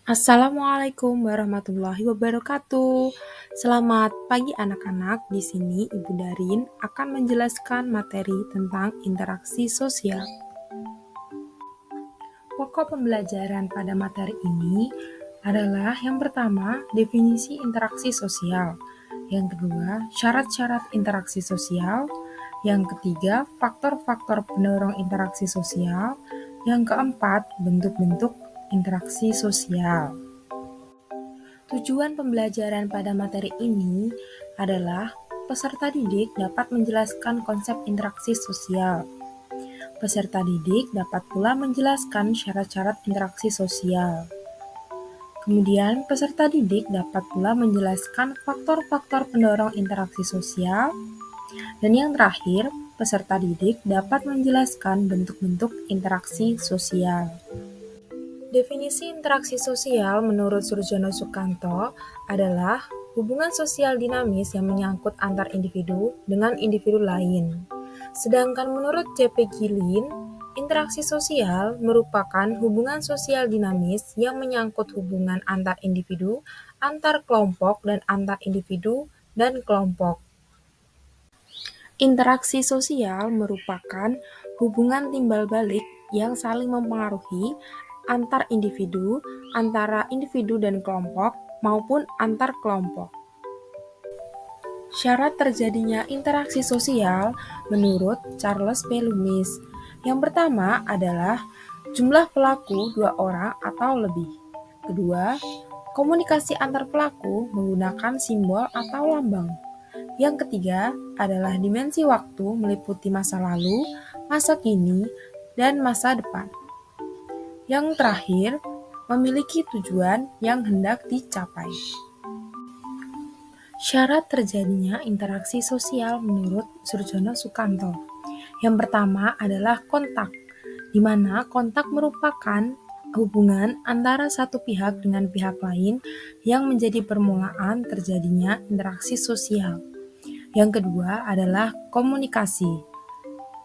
Assalamualaikum warahmatullahi wabarakatuh. Selamat pagi anak-anak. Di sini Ibu Darin akan menjelaskan materi tentang interaksi sosial. Pokok pembelajaran pada materi ini adalah yang pertama, definisi interaksi sosial. Yang kedua, syarat-syarat interaksi sosial. Yang ketiga, faktor-faktor pendorong interaksi sosial. Yang keempat, bentuk-bentuk interaksi sosial. Tujuan pembelajaran pada materi ini adalah peserta didik dapat menjelaskan konsep interaksi sosial. Peserta didik dapat pula menjelaskan syarat-syarat interaksi sosial. Kemudian, peserta didik dapat pula menjelaskan faktor-faktor pendorong interaksi sosial. Dan yang terakhir, peserta didik dapat menjelaskan bentuk-bentuk interaksi sosial. Definisi interaksi sosial menurut Surjono Sukanto adalah hubungan sosial dinamis yang menyangkut antar individu dengan individu lain. Sedangkan menurut C.P. Gilin, interaksi sosial merupakan hubungan sosial dinamis yang menyangkut hubungan antar individu, antar kelompok, dan antar individu dan kelompok. Interaksi sosial merupakan hubungan timbal balik yang saling mempengaruhi antar individu, antara individu dan kelompok, maupun antar kelompok. Syarat terjadinya interaksi sosial menurut Charles P. Loomis. Yang pertama adalah jumlah pelaku 2 orang atau lebih. Kedua, komunikasi antar pelaku menggunakan simbol atau lambang. Yang ketiga adalah dimensi waktu meliputi masa lalu, masa kini, dan masa depan. Yang terakhir, memiliki tujuan yang hendak dicapai. Syarat terjadinya interaksi sosial menurut Surjono Sukanto. Yang pertama adalah kontak, di mana kontak merupakan hubungan antara satu pihak dengan pihak lain yang menjadi permulaan terjadinya interaksi sosial. Yang kedua adalah komunikasi,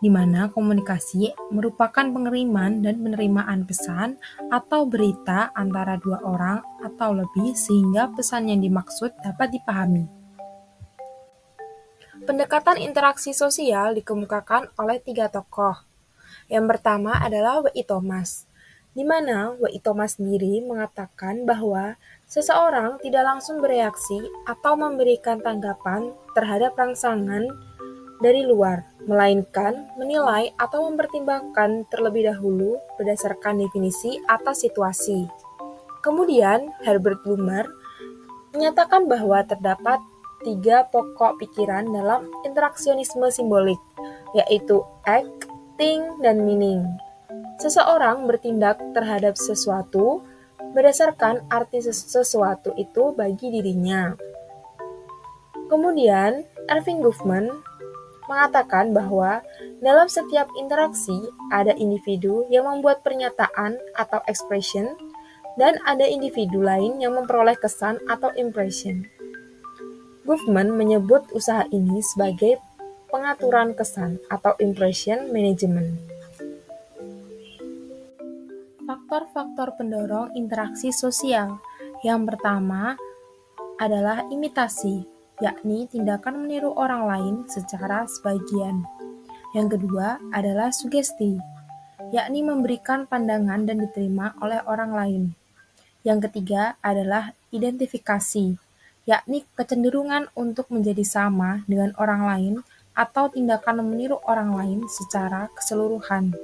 di mana komunikasi merupakan pengiriman dan penerimaan pesan atau berita antara 2 orang atau lebih sehingga pesan yang dimaksud dapat dipahami. Pendekatan interaksi sosial dikemukakan oleh 3 tokoh. Yang pertama adalah W.I. Thomas, di mana W.I. Thomas sendiri mengatakan bahwa seseorang tidak langsung bereaksi atau memberikan tanggapan terhadap rangsangan dari luar, melainkan menilai atau mempertimbangkan terlebih dahulu berdasarkan definisi atas situasi. Kemudian, Herbert Blumer menyatakan bahwa terdapat 3 pokok pikiran dalam interaksionisme simbolik, yaitu act, think, dan meaning. Seseorang bertindak terhadap sesuatu berdasarkan arti sesuatu itu bagi dirinya. Kemudian, Erving Goffman mengatakan bahwa dalam setiap interaksi ada individu yang membuat pernyataan atau expression dan ada individu lain yang memperoleh kesan atau impression. Goffman menyebut usaha ini sebagai pengaturan kesan atau impression management. Faktor-faktor pendorong interaksi sosial. Yang pertama adalah imitasi, yakni tindakan meniru orang lain secara sebagian. Yang kedua adalah sugesti, yakni memberikan pandangan dan diterima oleh orang lain. Yang ketiga adalah identifikasi, yakni kecenderungan untuk menjadi sama dengan orang lain atau tindakan meniru orang lain secara keseluruhan.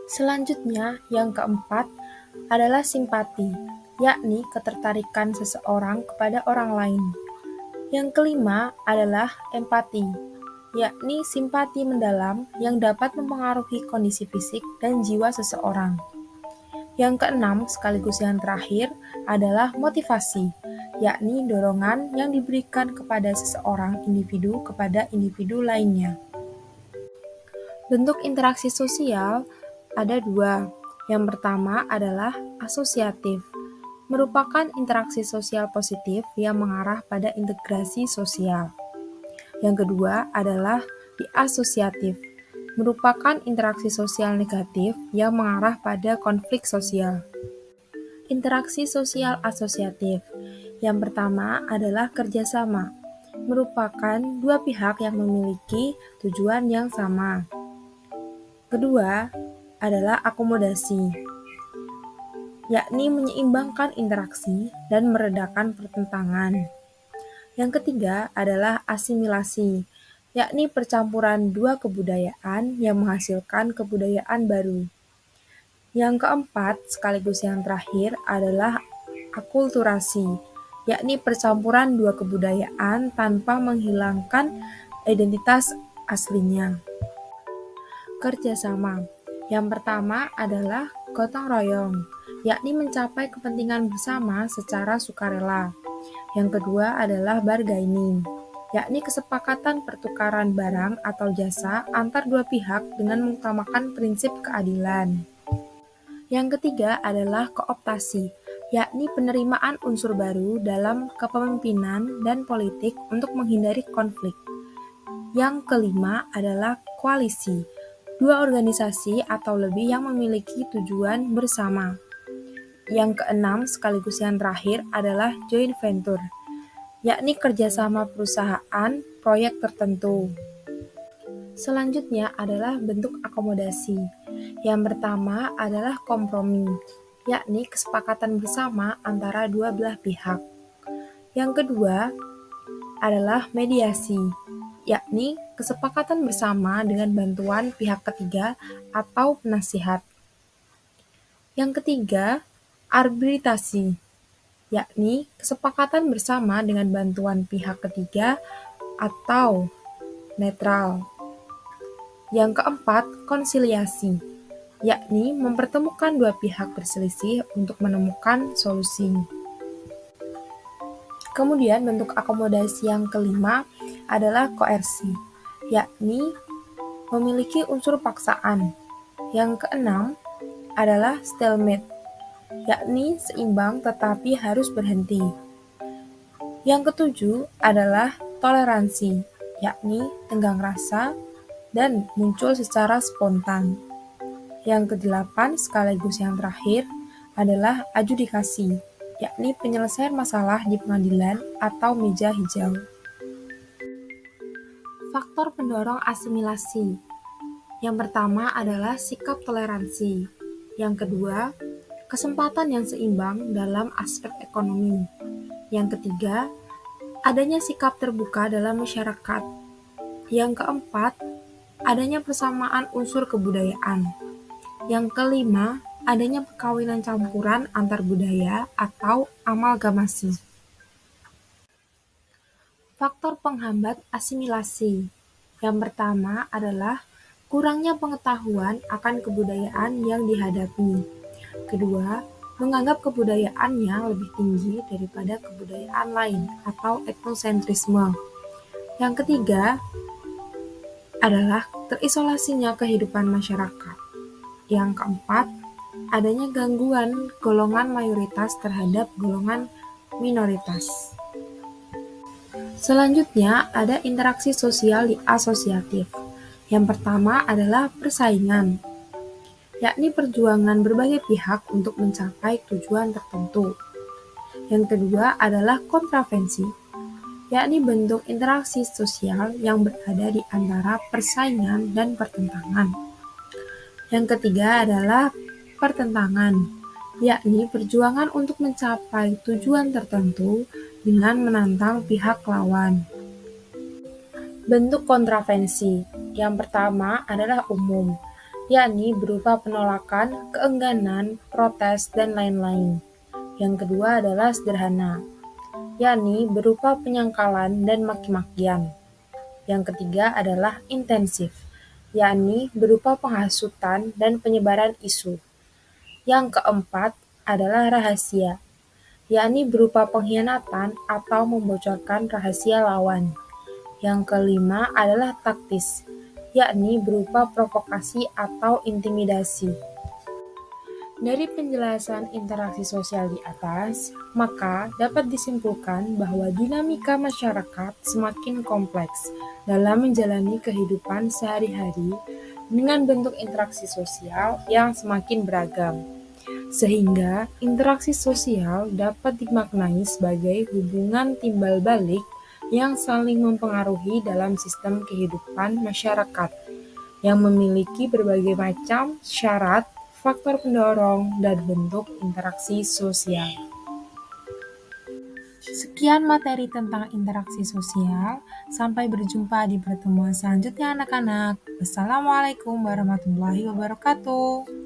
Selanjutnya, yang keempat adalah simpati, yakni ketertarikan seseorang kepada orang lain. Yang kelima adalah empati, yakni simpati mendalam yang dapat mempengaruhi kondisi fisik dan jiwa seseorang. Yang keenam, sekaligus yang terakhir, adalah motivasi, yakni dorongan yang diberikan kepada seseorang individu kepada individu lainnya. Bentuk interaksi sosial ada 2. Yang pertama adalah asosiatif, merupakan interaksi sosial positif yang mengarah pada integrasi sosial. Yang kedua adalah diasosiatif, merupakan interaksi sosial negatif yang mengarah pada konflik sosial. Interaksi sosial asosiatif. Yang pertama adalah kerjasama, merupakan dua pihak yang memiliki tujuan yang sama. Kedua adalah akomodasi, yakni menyeimbangkan interaksi dan meredakan pertentangan. Yang ketiga adalah asimilasi, yakni percampuran dua kebudayaan yang menghasilkan kebudayaan baru. Yang keempat, sekaligus yang terakhir adalah akulturasi, yakni percampuran dua kebudayaan tanpa menghilangkan identitas aslinya. Kerjasama. Yang pertama adalah gotong royong, yakni mencapai kepentingan bersama secara sukarela. Yang kedua adalah bargaining, yakni kesepakatan pertukaran barang atau jasa antar dua pihak dengan mengutamakan prinsip keadilan. Yang ketiga adalah kooptasi, yakni penerimaan unsur baru dalam kepemimpinan dan politik untuk menghindari konflik. Yang kelima adalah koalisi, dua organisasi atau lebih yang memiliki tujuan bersama. Yang keenam sekaligus yang terakhir adalah joint venture, yakni kerjasama perusahaan proyek tertentu. Selanjutnya adalah bentuk akomodasi. Yang pertama adalah kompromi, yakni kesepakatan bersama antara dua belah pihak. Yang kedua adalah mediasi, yakni kesepakatan bersama dengan bantuan pihak ketiga atau penasihat. Yang ketiga, arbitrasi, yakni kesepakatan bersama dengan bantuan pihak ketiga atau netral. Yang keempat, konsiliasi, yakni mempertemukan dua pihak berselisih untuk menemukan solusi. Kemudian bentuk akomodasi yang kelima adalah koersi, yakni memiliki unsur paksaan. Yang keenam adalah stalemate, yakni seimbang tetapi harus berhenti. Yang ketujuh adalah toleransi, yakni tenggang rasa dan muncul secara spontan. Yang kedelapan sekaligus yang terakhir adalah adjudikasi, yakni penyelesaian masalah di pengadilan atau meja hijau. Faktor pendorong asimilasi. Yang pertama adalah sikap toleransi. Yang kedua, kesempatan yang seimbang dalam aspek ekonomi. Yang ketiga, adanya sikap terbuka dalam masyarakat. Yang keempat, adanya persamaan unsur kebudayaan. Yang kelima, adanya perkawinan campuran antar budaya atau amalgamasi. Faktor penghambat asimilasi. Yang pertama adalah kurangnya pengetahuan akan kebudayaan yang dihadapi. Kedua, menganggap kebudayaannya lebih tinggi daripada kebudayaan lain atau etnosentrisme. Yang ketiga adalah terisolasinya kehidupan masyarakat. Yang keempat, adanya gangguan golongan mayoritas terhadap golongan minoritas. Selanjutnya, ada interaksi sosial di asosiatif. Yang pertama adalah persaingan, yakni perjuangan berbagai pihak untuk mencapai tujuan tertentu. Yang kedua adalah kontravensi, yakni bentuk interaksi sosial yang berada di antara persaingan dan pertentangan. Yang ketiga adalah pertentangan, yakni perjuangan untuk mencapai tujuan tertentu dengan menantang pihak lawan. Bentuk kontravensi. Yang pertama adalah umum, yakni berupa penolakan, keengganan, protes, dan lain-lain. Yang kedua adalah sederhana, yakni berupa penyangkalan dan maki-makian. Yang ketiga adalah intensif, yakni berupa penghasutan dan penyebaran isu. Yang keempat adalah rahasia, yakni berupa pengkhianatan atau membocorkan rahasia lawan. Yang kelima adalah taktis, yakni berupa provokasi atau intimidasi. Dari penjelasan interaksi sosial di atas, maka dapat disimpulkan bahwa dinamika masyarakat semakin kompleks dalam menjalani kehidupan sehari-hari dengan bentuk interaksi sosial yang semakin beragam. Sehingga interaksi sosial dapat dimaknai sebagai hubungan timbal balik yang saling mempengaruhi dalam sistem kehidupan masyarakat yang memiliki berbagai macam syarat, faktor pendorong, dan bentuk interaksi sosial. Sekian materi tentang interaksi sosial. Sampai berjumpa di pertemuan selanjutnya anak-anak. Wassalamualaikum warahmatullahi wabarakatuh.